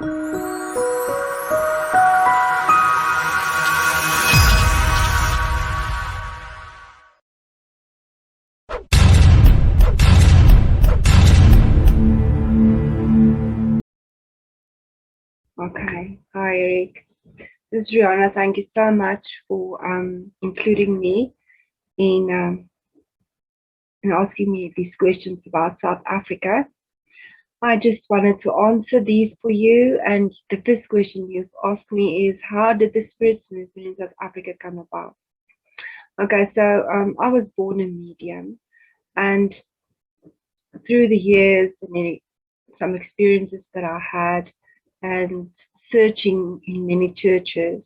Okay. Hi, Eric. This is Riana. Thank you so much for including me in asking me these questions about South Africa. I just wanted to answer these for you. And the first question you've asked me is, how did the spirits movement in South Africa come about? Okay, so I was born a medium, and through the years and some experiences that I had, and searching in many churches,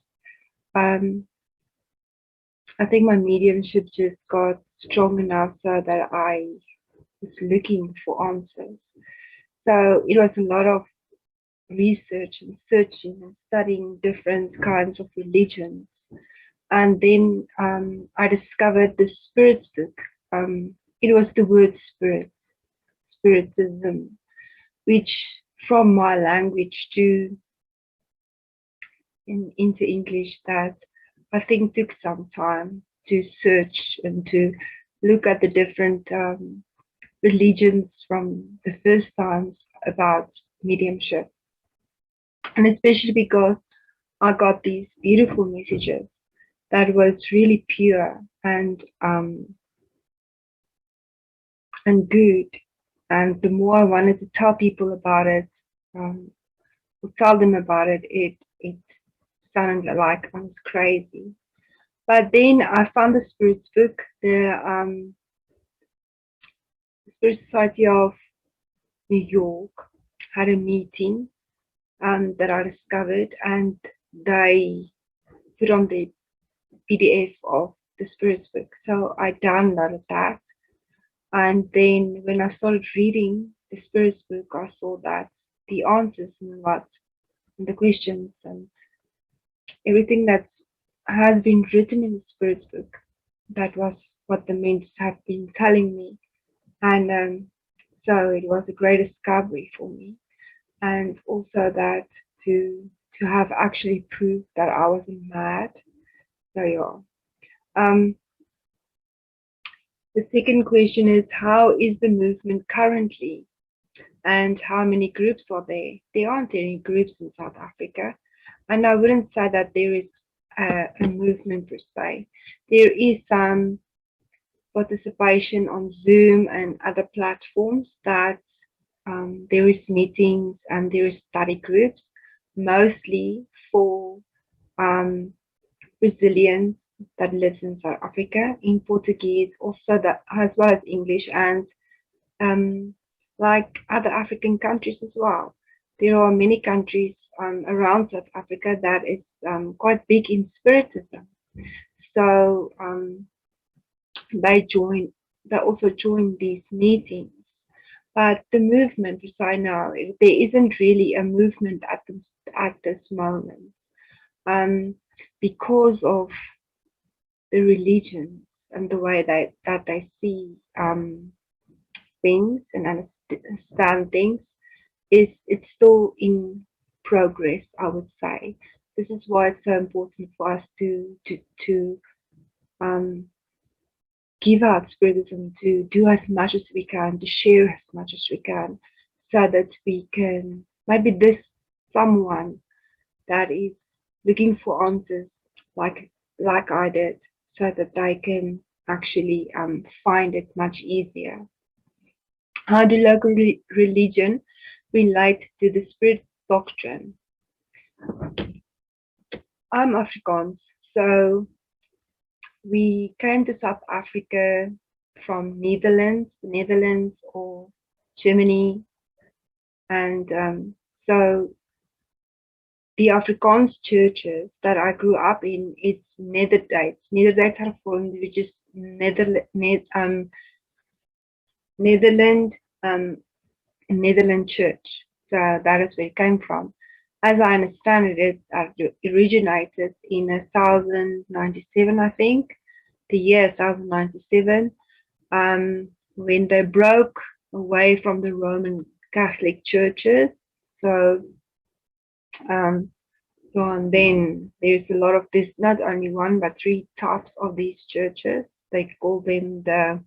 um, I think my mediumship just got strong enough so that I was looking for answers. So it was a lot of research and searching and studying different kinds of religions. And then I discovered the Spirit's book. It was the word spirit, spiritism, which from my language into English, that I think took some time to search and to look at the different religions from the first times about mediumship. And especially because I got these beautiful messages that was really pure and good. And the more I wanted to tell people about it, or tell them about it, it sounded like I was crazy. But then I found the Spirit's book, the Spirit Society of New York had a meeting that I discovered, and they put on the PDF of the Spirit's book. So I downloaded that. And then when I started reading the Spirit's book, I saw that the answers and the questions and everything that has been written in the Spirit's book, that was what the mentors have been telling me. And so it was a great discovery for me. And also that to have actually proved that I wasn't mad. So yeah. The second question is, how is the movement currently? And how many groups are there? There aren't any groups in South Africa. And I wouldn't say that there is a movement per se. There is some participation on Zoom and other platforms, that there is meetings and there is study groups, mostly for Brazilians that lives in South Africa, in Portuguese, also that as well as English, and like other African countries as well. There are many countries around South Africa that is quite big in spiritism. So they also join these meetings. But the movement, which I know, there isn't really a movement at this moment, because of the religion and the way that they see things and understand things. It's still in progress, I would say. This is why it's so important for us to give out spiritism, to do as much as we can, to share as much as we can, so that we can maybe this someone that is looking for answers like I did, so that they can actually find it much easier. How do local religion relate to the spirit doctrine? I'm Afrikaans, so we came to South Africa from Netherlands or Germany, and so the Afrikaans churches that I grew up in, it's Nederduits Hervormde, which is Netherlands church. So that is where it came from. As I understand it, it originated in 1097, I think, the year 1097, when they broke away from the Roman Catholic churches. So So and then there's a lot of this, not only one but three types of these churches. They call them the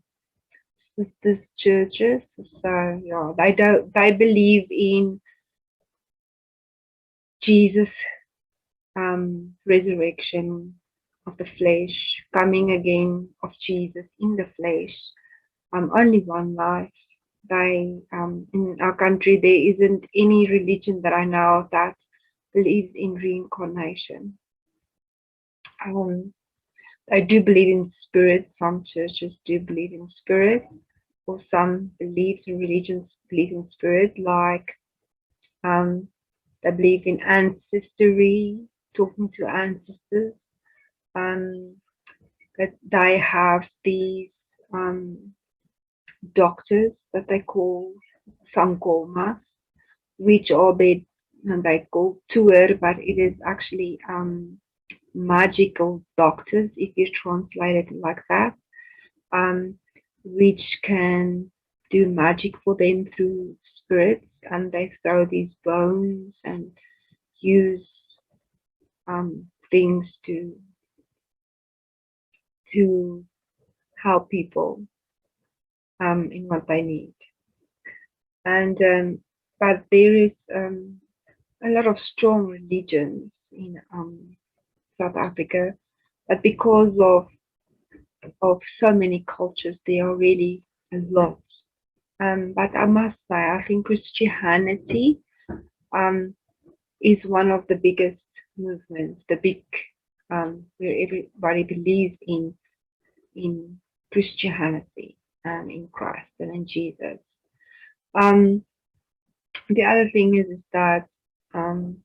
sisters churches. So yeah, they believe in Jesus, resurrection of the flesh, coming again of Jesus in the flesh. Only one life. They in our country there isn't any religion that I know of that believes in reincarnation. Um, I do believe in spirit. Some churches do believe in spirit, or some beliefs and religions believe in spirit, like um, they believe in ancestry, talking to ancestors. Um, that they have these um, doctors that they call sankomas, which are they call tour, but it is actually magical doctors, if you translate it like that, um, which can do magic for them through spirits, and they throw these bones and use things to help people in what they need. And but there is a lot of strong religions in South Africa, but because of so many cultures, there are really a lot. But I must say, I think Christianity um, is one of the biggest movements, the big where everybody believes in Christianity and in Christ and in Jesus. Um, the other thing is that um,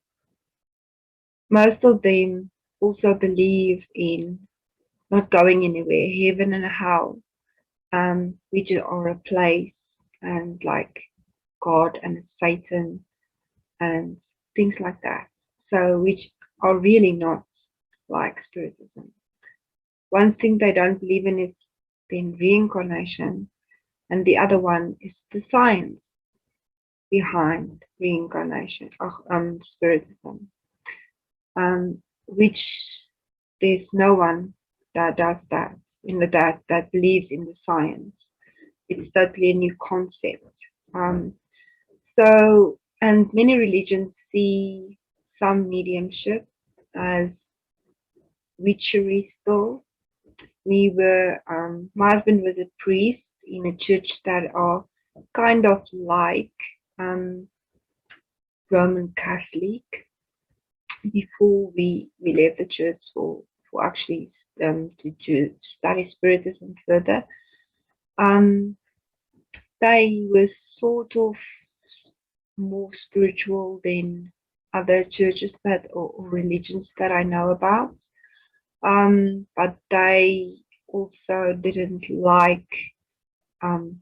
most of them also believe in not going anywhere, heaven and hell, which are a place, and like God and Satan and things like that. So, which are really not like Spiritism. One thing they don't believe in is in reincarnation, and the other one is the science behind reincarnation of Spiritism, which there's no one that does that in the that believes in the science. It's totally a new concept. Um, so, and many religions see some mediumship as witchery still. My husband was a priest in a church that are kind of like um, Roman Catholic before we left the church for actually to study Spiritism further. Um, they were sort of more spiritual than other churches or religions that I know about. But they also didn't like um,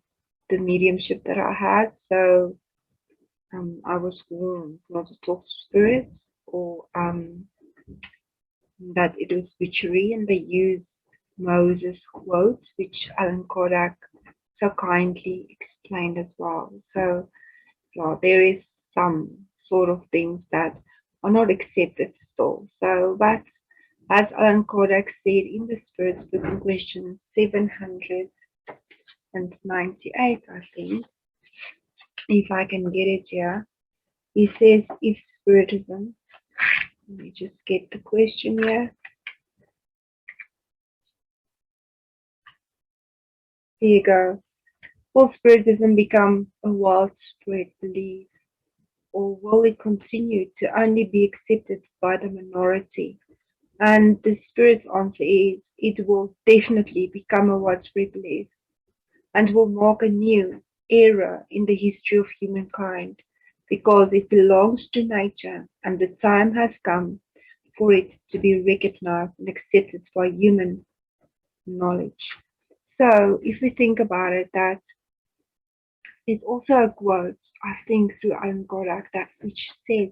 the mediumship that I had, so I was warned not to talk to spirits or that it was witchery, and they used Moses quotes, which Alan Kodak so kindly explained as well. So yeah, there is some sort of things that are not accepted still. So, but as Alan Kodak said in the Spirit's book in question 798, I think, if I can get it here, he says, if Spiritism, let me just get the question here. Here you go. Will Spiritism become a widespread belief, or will it continue to only be accepted by the minority? And the Spirit's answer is, it will definitely become a widespread belief and will mark a new era in the history of humankind, because it belongs to nature and the time has come for it to be recognized and accepted by human knowledge. So if we think about it, that is also a quote, I think, through Alan Kodak, that which said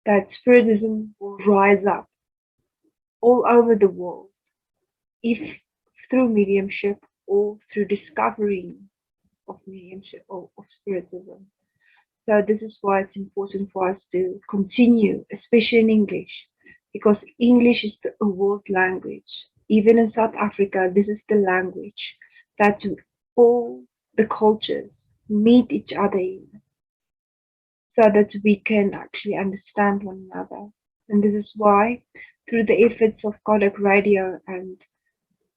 that Spiritism will rise up all over the world, if through mediumship or through discovering of mediumship or of Spiritism. So this is why it's important for us to continue, especially in English, because English is a world language. Even in South Africa, this is the language that all the cultures meet each other in, so that we can actually understand one another. And this is why, through the efforts of Kodak Radio and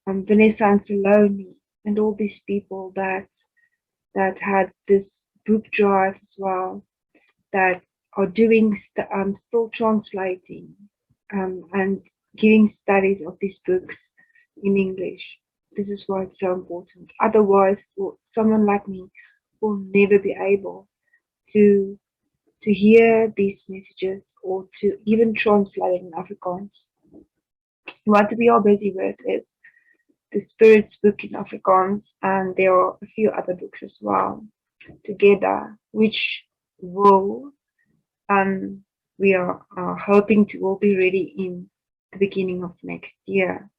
Vanessa and Saloni and all these people that had this book drive as well, that are doing still translating and giving studies of these books in English. This is why it's so important. Otherwise, someone like me will never be able to hear these messages or to even translate in Afrikaans. What we are busy with is the Spirit's book in Afrikaans, and there are a few other books as well together, which will we are hoping to all be ready in the beginning of next year,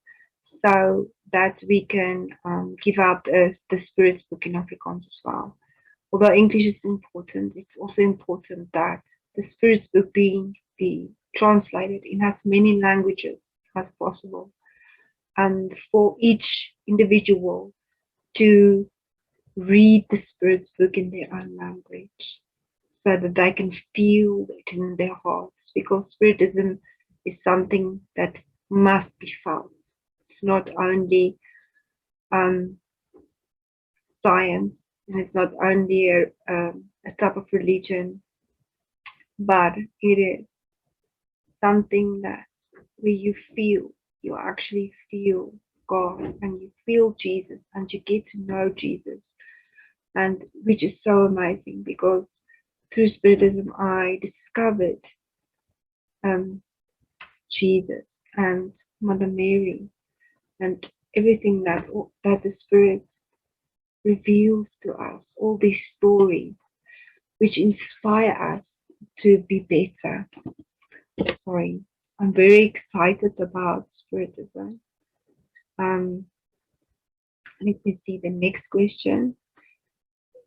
so that we can give out the Spirit's book in Afrikaans as well. Although English is important, it's also important that the Spirit's book be translated in as many languages as possible, and for each individual to read the Spirit's book in their own language, so that they can feel it in their hearts, because Spiritism is something that must be felt. It's not only science, and it's not only a type of religion, but it is something that where you actually feel God, and you feel Jesus, and you get to know Jesus, and which is so amazing, because through Spiritism I discovered Jesus and Mother Mary and everything that the Spirit reveals to us, all these stories which inspire us to be better. Sorry, I'm very excited about Spiritism. Let me see the next question.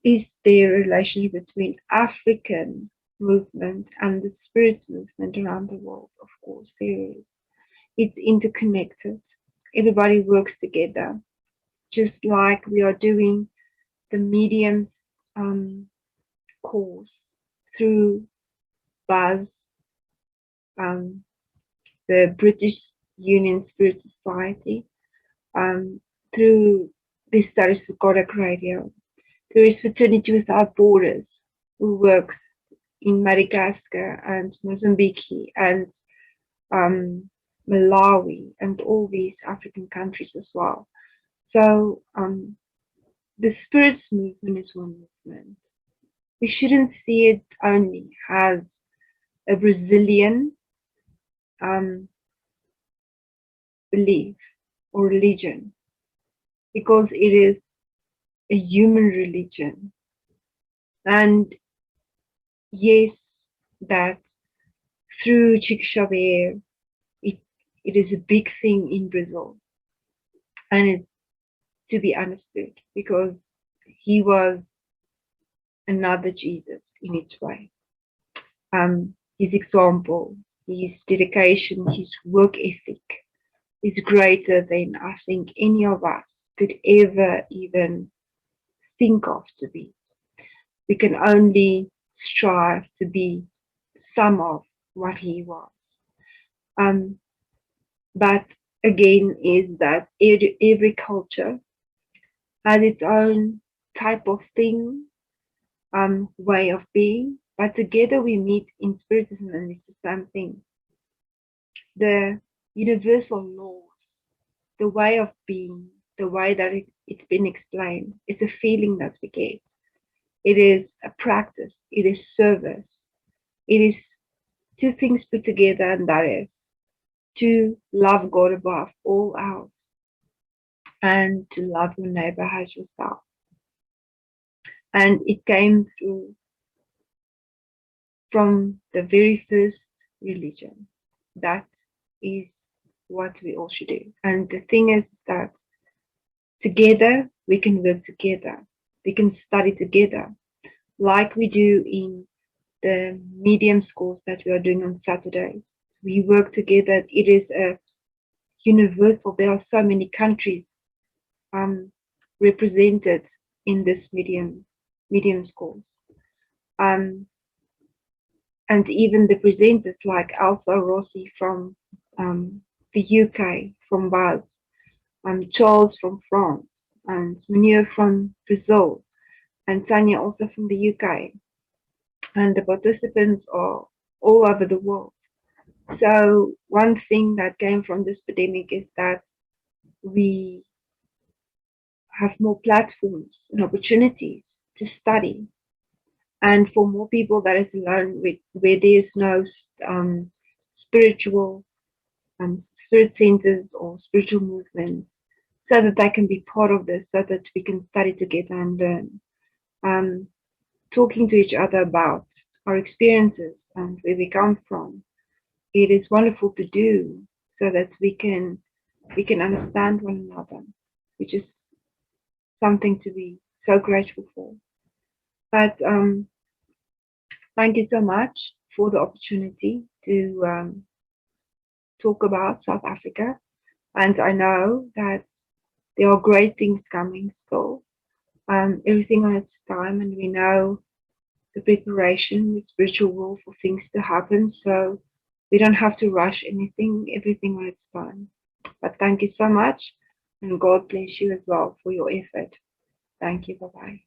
Is there a relationship between African movement and the Spirit movement around the world? Of course, there is. It's interconnected. Everybody works together. Just like we are doing the medium course through BUZZ, the British Union Spirit Society, through the studies of Kodak Radio. There is Fraternity Without Borders, who works in Madagascar and Mozambique and Malawi and all these African countries as well. So the Spirit's movement is one movement. We shouldn't see it only as a Brazilian belief or religion, because it is a human religion. And yes, that through Chico Xavier, it is a big thing in Brazil, and it's to be understood, because he was another Jesus in its way. His example, his dedication, his work ethic is greater than I think any of us could ever even think of to be. We can only strive to be some of what he was. But again, is that every culture has its own type of thing, way of being, but together we meet in Spiritism, and it's the same thing. The universal laws, the way of being, the way that it's been explained, it's a feeling that we get. It is a practice, it is service, it is two things put together, and that is to love God above all else and to love your neighbor as yourself. And it came through from the very first religion. That is what we all should do. And the thing is that together we can work together. We can study together, like we do in the medium course that we are doing on Saturdays. We work together. It is a universal. There are so many countries represented in this medium course. And even the presenters like Alpha Rossi from the UK, from Baz, Charles from France, and Munir from Brazil, and Tanya also from the UK. And the participants are all over the world. So one thing that came from this pandemic is that we have more platforms and opportunities to study. And for more people that is alone with where there's no spiritual spirit centers or spiritual movements, so that they can be part of this, so that we can study together and learn. Talking to each other about our experiences and where we come from. It is wonderful to do so that we can understand one another, which is something to be so grateful for. But thank you so much for the opportunity to talk about South Africa. And I know that there are great things coming still. Everything on its time, and we know the preparation, the spiritual will for things to happen. So we don't have to rush anything, everything on its time. But thank you so much, and God bless you as well for your effort. Thank you. Bye-bye.